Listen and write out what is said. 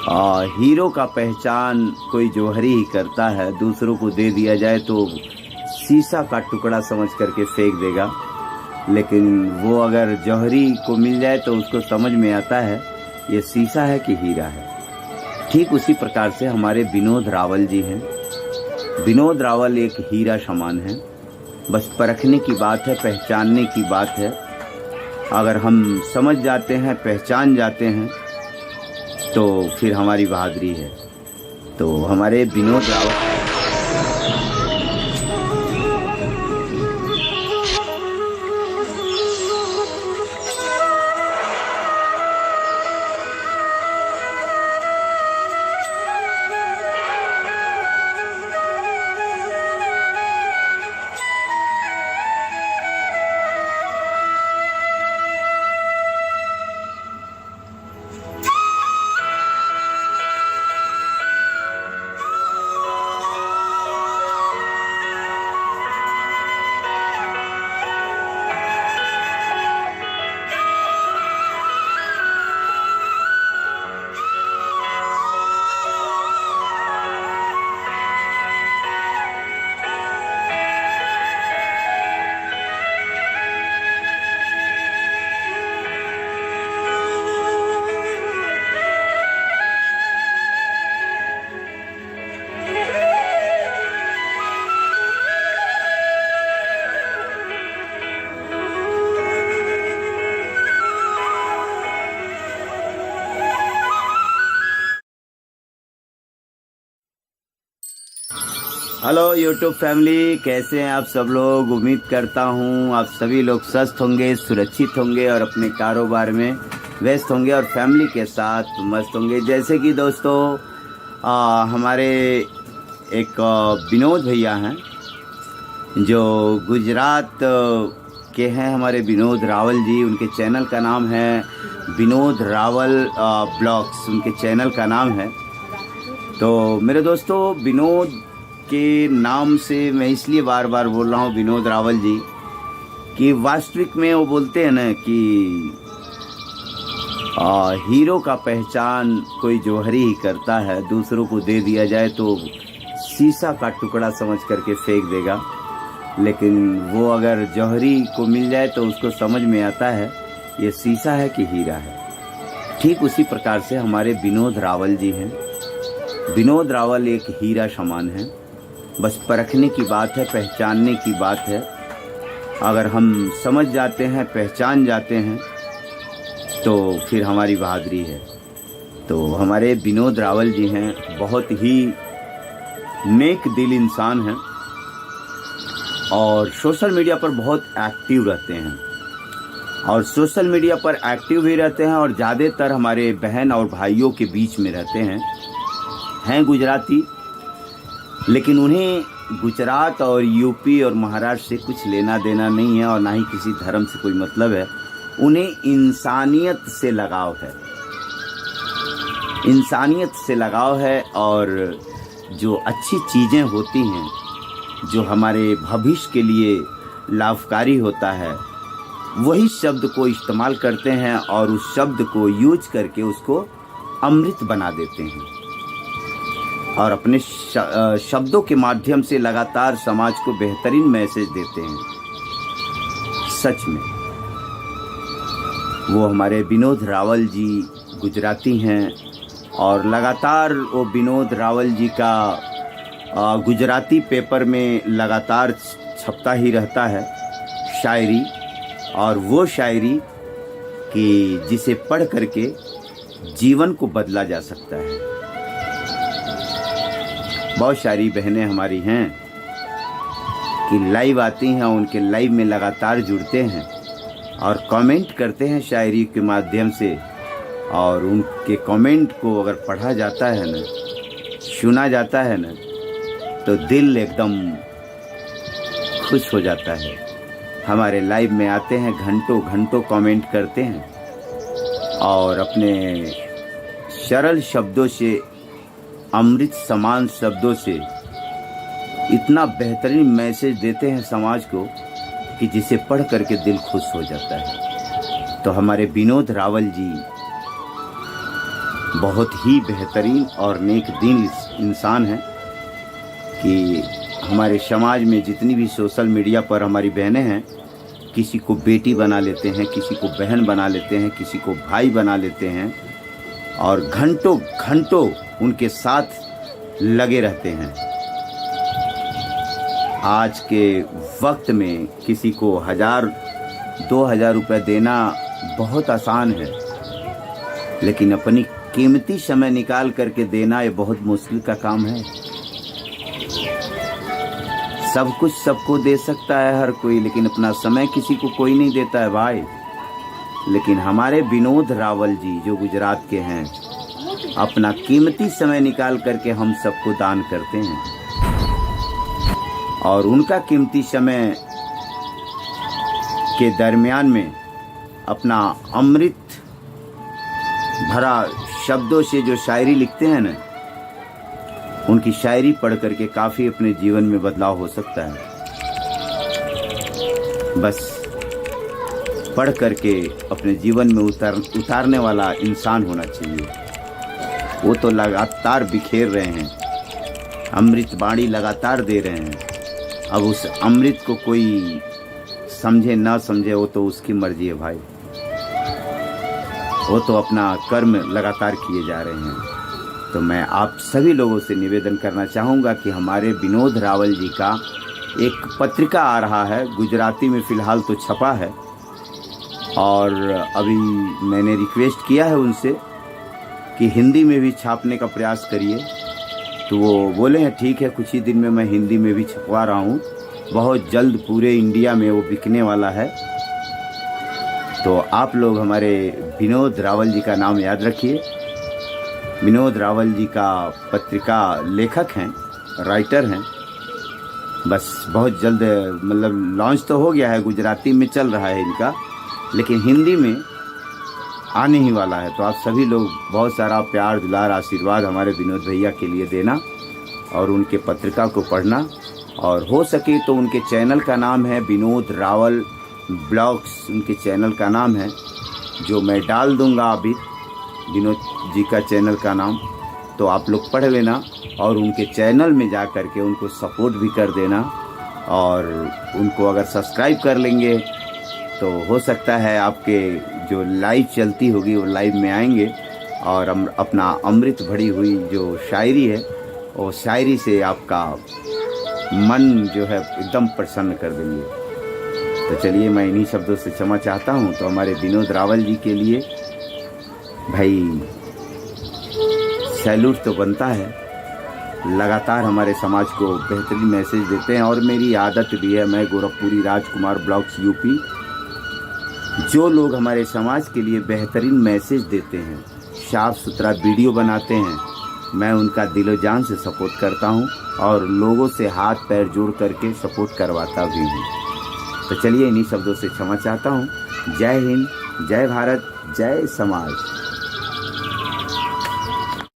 Hero का पहचान कोई जौहरी ही करता है। दूसरों को दे दिया जाए तो शीशा का टुकड़ा समझ करके फेंक देगा, लेकिन वो अगर जौहरी को मिल जाए तो उसको समझ में आता है ये शीशा है कि हीरा है। ठीक उसी प्रकार से हमारे विनोद रावल जी हैं। विनोद रावल एक हीरा समान है, बस परखने की बात है, पहचानने की बात है। अगर हम समझ जाते हैं, पहचान जाते हैं तो फिर हमारी बहादुरी है। तो हमारे Vinod Rawal hello YouTube family, कैसे हैं आप सब लोग। उम्मीद करता हूं आप सभी लोग स्वस्थ होंगे, सुरक्षित होंगे और अपने कारोबार में व्यस्त होंगे और फैमिली के साथ मस्त होंगे। जैसे कि दोस्तों हमारे एक विनोद भैया हैं जो गुजरात के हैं, हमारे विनोद रावल जी। उनके चैनल का नाम है विनोद रावल ब्लॉग्स, उनके चैनल का नाम है। तो मेरे दोस्तों, विनोद के नाम से मैं इसलिए बार बार बोल रहा हूँ विनोद रावल जी, कि वास्तविक में वो बोलते हैं ना कि हीरो का पहचान कोई जौहरी ही करता है। दूसरों को दे दिया जाए तो शीशा का टुकड़ा समझ करके फेंक देगा, लेकिन वो अगर जौहरी को मिल जाए तो उसको समझ में आता है ये शीशा है कि हीरा है। ठीक उसी प्रकार से हमारे विनोद रावल जी हैं। विनोद रावल एक हीरा समान है, बस परखने की बात है, पहचानने की बात है। अगर हम समझ जाते हैं, पहचान जाते हैं तो फिर हमारी बहादुरी है। तो हमारे विनोद रावल जी हैं, बहुत ही नेक दिल इंसान हैं और सोशल मीडिया पर बहुत एक्टिव रहते हैं। और सोशल मीडिया पर एक्टिव भी रहते हैं और ज़्यादातर हमारे बहन और भाइयों के बीच में रहते हैं गुजराती, लेकिन उन्हें गुजरात और यूपी और महाराष्ट्र से कुछ लेना देना नहीं है और ना ही किसी धर्म से कोई मतलब है। उन्हें इंसानियत से लगाव है, इंसानियत से लगाव है। और जो अच्छी चीज़ें होती हैं, जो हमारे भविष्य के लिए लाभकारी होता है, वही शब्द को इस्तेमाल करते हैं और उस शब्द को यूज करके उसको अमृत बना देते हैं और अपने शब्दों के माध्यम से लगातार समाज को बेहतरीन मैसेज देते हैं। सच में वो हमारे विनोद रावल जी गुजराती हैं और लगातार वो विनोद रावल जी का गुजराती पेपर में लगातार छपता ही रहता है शायरी, और वो शायरी कि जिसे पढ़ करके जीवन को बदला जा सकता है। बहुत सारी बहनें हमारी हैं कि लाइव आती हैं, उनके लाइव में लगातार जुड़ते हैं और कमेंट करते हैं शायरी के माध्यम से। और उनके कमेंट को अगर पढ़ा जाता है ना, सुना जाता है ना, तो दिल एकदम खुश हो जाता है। हमारे लाइव में आते हैं, घंटों घंटों कमेंट करते हैं और अपने सरल शब्दों से, अमृत समान शब्दों से इतना बेहतरीन मैसेज देते हैं समाज को कि जिसे पढ़ करके दिल खुश हो जाता है। तो हमारे विनोद रावल जी बहुत ही बेहतरीन और नेक दिन इंसान हैं कि हमारे समाज में जितनी भी सोशल मीडिया पर हमारी बहनें हैं, किसी को बेटी बना लेते हैं, किसी को बहन बना लेते हैं, किसी को भाई बना लेते हैं और घंटों घंटों उनके साथ लगे रहते हैं। आज के वक्त में किसी को 1000-2000 रुपये देना बहुत आसान है, लेकिन अपनी कीमती समय निकाल करके देना ये बहुत मुश्किल का काम है। सब कुछ सबको दे सकता है हर कोई, लेकिन अपना समय किसी को कोई नहीं देता है भाई। लेकिन हमारे विनोद रावल जी जो गुजरात के हैं, अपना कीमती समय निकाल करके हम सबको दान करते हैं और उनका कीमती समय के दरमियान में अपना अमृत भरा शब्दों से जो शायरी लिखते हैं ना, उनकी शायरी पढ़ करके काफ़ी अपने जीवन में बदलाव हो सकता है। बस पढ़ करके अपने जीवन में उतारने वाला इंसान होना चाहिए। वो तो लगातार बिखेर रहे हैं, अमृत बाणी लगातार दे रहे हैं। अब उस अमृत को कोई समझे ना समझे, वो तो उसकी मर्जी है भाई। वो तो अपना कर्म लगातार किए जा रहे हैं। तो मैं आप सभी लोगों से निवेदन करना चाहूँगा कि हमारे विनोद रावल जी का एक पत्रिका आ रहा है, गुजराती में फ़िलहाल तो छपा है, और अभी मैंने रिक्वेस्ट किया है उनसे कि हिंदी में भी छापने का प्रयास करिए। तो वो बोले हैं ठीक है, कुछ ही दिन में मैं हिंदी में भी छपवा रहा हूँ। बहुत जल्द पूरे इंडिया में वो बिकने वाला है। तो आप लोग हमारे विनोद रावल जी का नाम याद रखिए। विनोद रावल जी का पत्रिका लेखक हैं, राइटर हैं। बस बहुत जल्द मतलब लॉन्च तो हो गया है, गुजराती में चल रहा है इनका, लेकिन हिंदी में आने ही वाला है। तो आप सभी लोग बहुत सारा प्यार दुलार आशीर्वाद हमारे विनोद भैया के लिए देना और उनके पत्रिका को पढ़ना, और हो सके तो उनके चैनल का नाम है विनोद रावल ब्लॉग्स, उनके चैनल का नाम है, जो मैं डाल दूंगा अभी विनोद जी का चैनल का नाम। तो आप लोग पढ़ लेना और उनके चैनल में जा कर के उनको सपोर्ट भी कर देना, और उनको अगर सब्सक्राइब कर लेंगे तो हो सकता है आपके जो लाइव चलती होगी वो लाइव में आएंगे और अपना अमृत भरी हुई जो शायरी है, वो शायरी से आपका मन जो है एकदम प्रसन्न कर देंगे। तो चलिए, मैं इन्हीं शब्दों से क्षमा चाहता हूँ। तो हमारे विनोद रावल जी के लिए भाई सैल्यूट तो बनता है, लगातार हमारे समाज को बेहतरीन मैसेज देते हैं। और मेरी आदत भी है, मैं गोरखपुरी राजकुमार ब्लॉग्स यूपी, जो लोग हमारे समाज के लिए बेहतरीन मैसेज देते हैं, साफ सुथरा वीडियो बनाते हैं, मैं उनका दिलो जान से सपोर्ट करता हूं और लोगों से हाथ पैर जोड़ करके सपोर्ट करवाता भी हूं। तो चलिए, इन्हीं शब्दों से क्षमा चाहता हूं। जय हिंद, जय भारत, जय समाज।